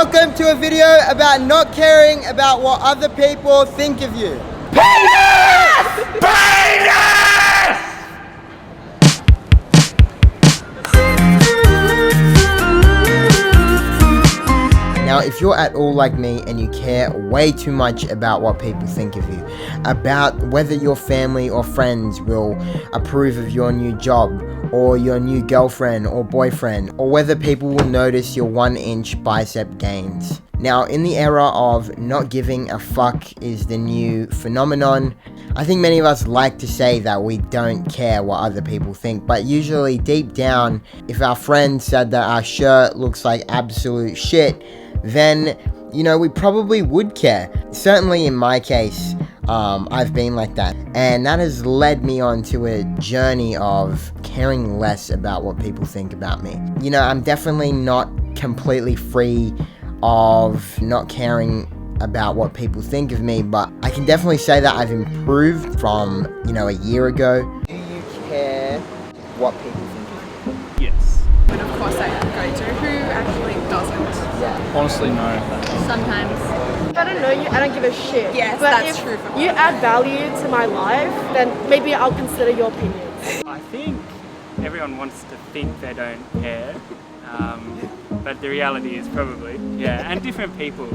welcome to a video about not caring about what other people think of you. Penis! Penis! Now, if you're at all like me and you care way too much about what people think of you, about whether your family or friends will approve of your new job, or your new girlfriend or boyfriend, or whether people will notice your 1-inch bicep gains. Now, in the era of not giving a fuck is the new phenomenon, I think many of us like to say that we don't care what other people think, but usually deep down, if our friend said that our shirt looks like absolute shit, then, you know, we probably would care. Certainly in my case, I've been like that, and that has led me on to a journey of caring less about what people think about me. You know, I'm definitely not completely free of not caring about what people think of me, but I can definitely say that I've improved from, you know, a year ago. Do you care what people think of you? Yes. And of course I go to. Who actually doesn't? Yeah. Honestly, no. Sometimes. If I don't know you, I don't give a shit. Yes, but that's if true for me. you add value to my life, then maybe I'll consider your opinions. I think everyone wants to think they don't care, but the reality is probably, yeah, and different people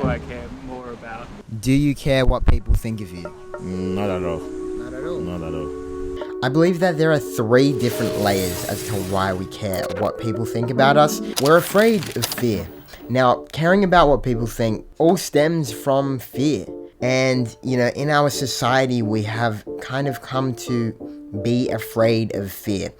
I care more about. Do you care what people think of you? Not at all. Not at all. Not at all. I believe that there are 3 different layers as to why we care what people think about us. We're afraid of fear. Now, caring about what people think all stems from fear. And, you know, in our society, we have kind of come to be afraid of fear.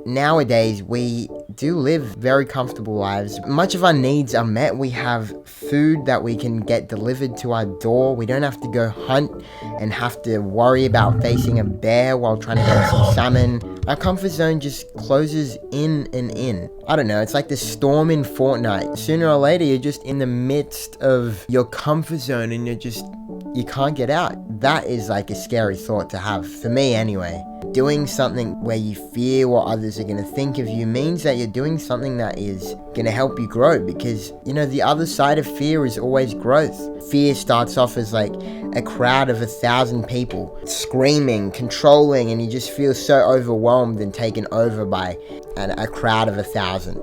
Nowadays, we do live very comfortable lives. Much of our needs are met. We have food that we can get delivered to our door. We don't have to go hunt and have to worry about facing a bear while trying to get some salmon. Our comfort zone just closes in and in. I don't know, it's like the storm in Fortnite. Sooner or later, you're just in the midst of your comfort zone and you can't get out. That is like a scary thought to have, for me anyway. Doing something where you fear what others are going to think of you means that you're doing something that is going to help you grow, because, you know, the other side of fear is always growth. Fear starts off as like a crowd of 1,000 people screaming, controlling, and you just feel so overwhelmed and taken over by a crowd of 1,000.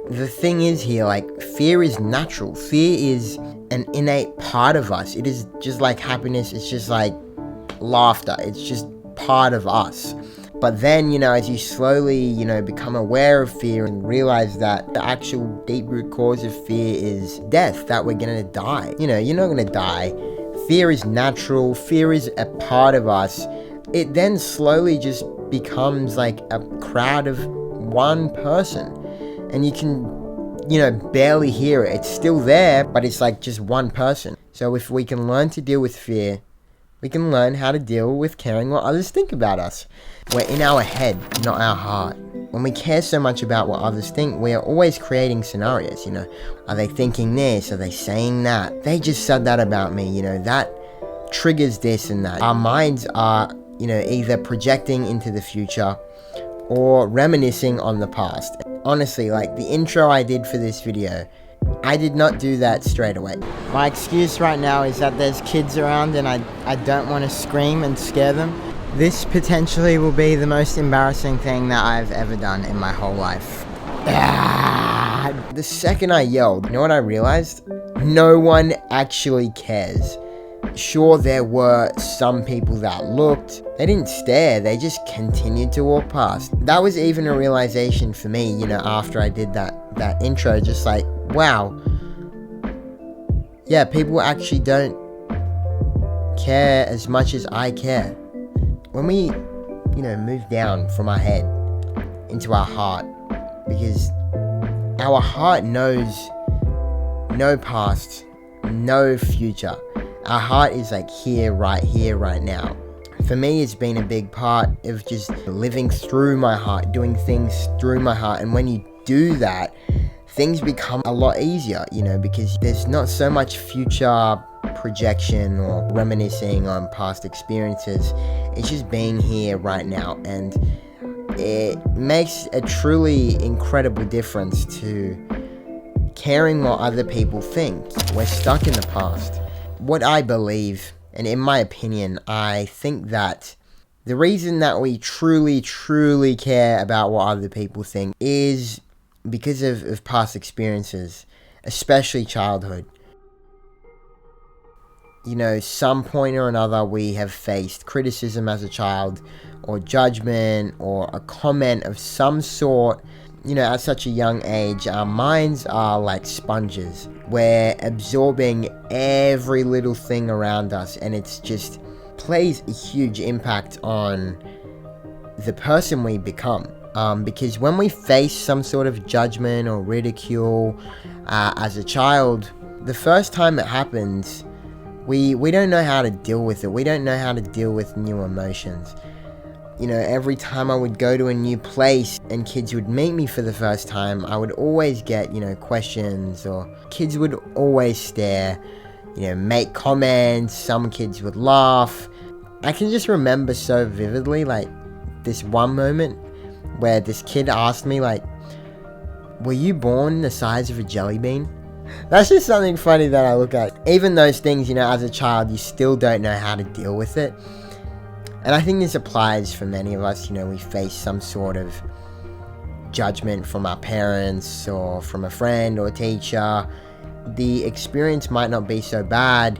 The thing is here, like, fear is natural. Fear is an innate part of us. It is just like happiness. It's just like laughter. It's just part of us. But then, you know, as you slowly, you know, become aware of fear and realize that the actual deep root cause of fear is death, that we're gonna die. You know, you're not gonna die. Fear is natural. Fear is a part of us. It then slowly just becomes like a crowd of one person. And you can, you know, barely hear it. It's still there, but it's like just one person. So if we can learn to deal with fear, we can learn how to deal with caring what others think about us. We're in our head, not our heart. When we care so much about what others think, we are always creating scenarios, you know. Are they thinking this? Are they saying that? They just said that about me, you know, that triggers this and that. Our minds are, you know, either projecting into the future or reminiscing on the past. Honestly, like the intro I did for this video, I did not do that straight away. My excuse right now is that there's kids around and I don't want to scream and scare them. This potentially will be the most embarrassing thing that I've ever done in my whole life. The second I yelled, you know what I realized? No one actually cares. Sure, there were some people that looked. They didn't stare, they just continued to walk past. That was even a realization for me, you know, after I did that intro, just like, wow. Yeah, people actually don't care as much as I care. When we, you know, move down from our head into our heart, because our heart knows no past, no future. Our heart is like here, right now. For me, it's been a big part of just living through my heart, doing things through my heart. And when you do that, things become a lot easier, you know, because there's not so much future projection or reminiscing on past experiences. It's just being here right now. And it makes a truly incredible difference to caring what other people think. We're stuck in the past. What I believe, and in my opinion, I think that the reason that we truly care about what other people think is because of past experiences, especially childhood. You know, some point or another we have faced criticism as a child, or judgment, or a comment of some sort. You know, at such a young age, our minds are like sponges. We're absorbing every little thing around us, and it's just plays a huge impact on the person we become. Because when we face some sort of judgment or ridicule as a child, the first time it happens, we don't know how to deal with it. We don't know how to deal with new emotions. You know, every time I would go to a new place and kids would meet me for the first time, I would always get, you know, questions, or kids would always stare, you know, make comments. Some kids would laugh. I can just remember so vividly, like, this one moment where this kid asked me, like, were you born the size of a jelly bean? That's just something funny that I look at. Even those things, you know, as a child, you still don't know how to deal with it. And I think this applies for many of us. You know, we face some sort of judgment from our parents, or from a friend or teacher. The experience might not be so bad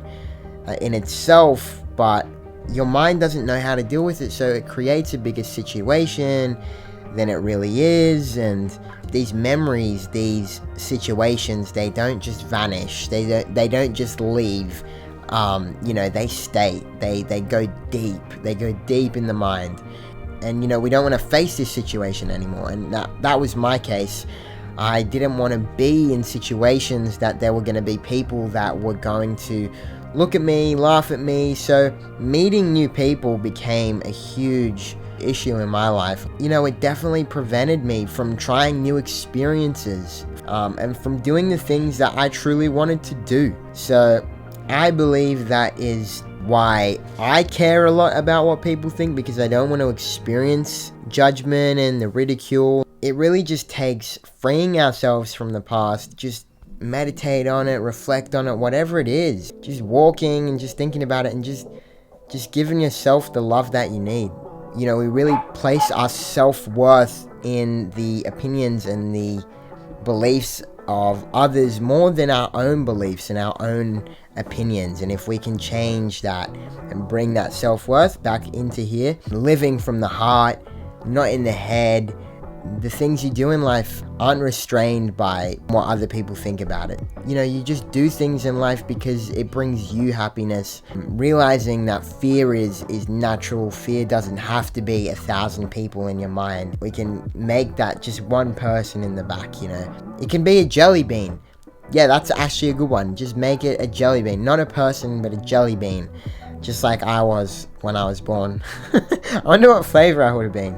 in itself, but your mind doesn't know how to deal with it, so it creates a bigger situation than it really is. And these memories, these situations, they don't just vanish. They don't just leave. You know, they stay. They go deep. They go deep in the mind. And, you know, we don't want to face this situation anymore. And that was my case. I didn't want to be in situations that there were going to be people that were going to look at me, laugh at me. So meeting new people became a huge issue in my life. You know, it definitely prevented me from trying new experiences, and from doing the things that I truly wanted to do. So I believe that is why I care a lot about what people think, because I don't want to experience judgment and the ridicule. It really just takes freeing ourselves from the past. Just meditate on it, reflect on it, whatever it is. Just walking and just thinking about it, and just giving yourself the love that you need. You know, we really place our self-worth in the opinions and the beliefs of others more than our own beliefs and our own opinions. And if we can change that and bring that self-worth back into here, living from the heart, not in the head, the things you do in life aren't restrained by what other people think about it. You know, you just do things in life because it brings you happiness. Realizing that fear is natural. Fear doesn't have to be 1,000 people in your mind. We can make that just one person in the back, you know. It can be a jelly bean. Yeah, that's actually a good one. Just make it a jelly bean. Not a person, but a jelly bean. Just like I was when I was born. I wonder what flavor I would have been.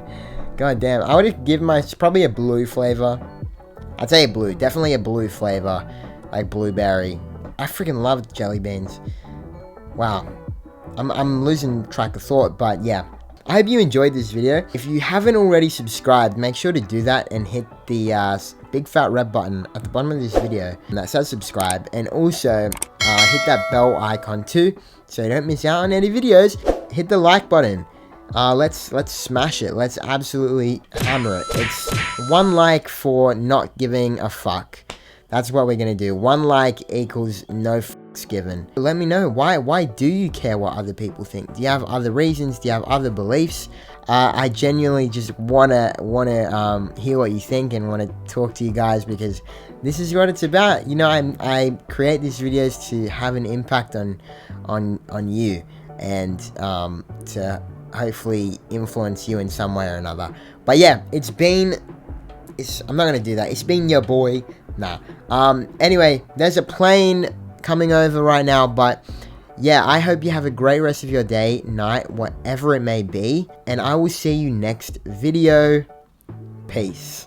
God damn, I would have given probably a blue flavor. I'd say a blue, definitely a blue flavor, like blueberry. I freaking love jelly beans. Wow, I'm losing track of thought, but yeah. I hope you enjoyed this video. If you haven't already subscribed, make sure to do that and hit the big fat red button at the bottom of this video that says subscribe, and also hit that bell icon too, so you don't miss out on any videos. Hit the like button. Let's smash it. Let's absolutely hammer it. It's 1 like for not giving a fuck. That's what we're gonna do. 1 like equals no fucks given. Let me know, why do you care what other people think? Do you have other reasons? Do you have other beliefs? I genuinely just wanna hear what you think and wanna talk to you guys, because this is what it's about. You know, I create these videos to have an impact on you, and to hopefully influence you in some way or another. But yeah, I'm not gonna do that. It's been your boy. Nah. Anyway, there's a plane coming over right now, but yeah, I hope you have a great rest of your day, night, whatever it may be, and I will see you next video. Peace.